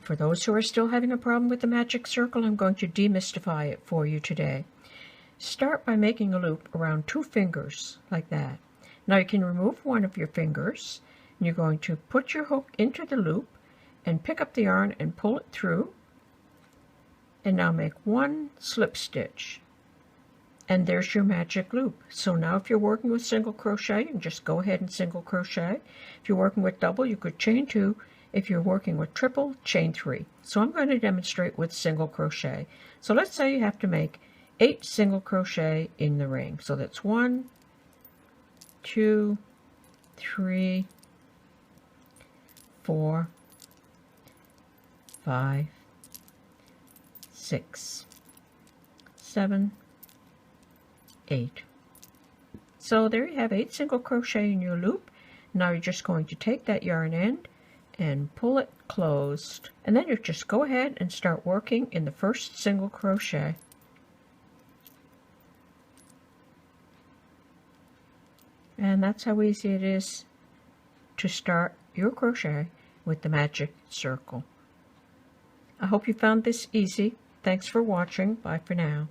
For those who are still having a problem with the magic circle, I'm going to demystify it for you today. Start by making a loop around 2 fingers, like that. Now you can remove one of your fingers, and you're going to put your hook into the loop and pick up the yarn and pull it through. And now make 1 slip stitch. And there's your magic loop. So now if you're working with single crochet, you can just go ahead and single crochet. If you're working with double, you could chain 2. If you're working with triple, chain 3. So I'm going to demonstrate with single crochet. So let's say you have to make 8 single crochet in the ring. So that's 1, 2, 3, 4, 5, 6, 7, 8. So there you have 8 single crochet in your loop. Now you're just going to take that yarn end and pull it closed, and then you just go ahead and start working in the first single crochet. And that's how easy it is to start your crochet with the magic circle. I hope you found this easy. Thanks for watching. Bye for now.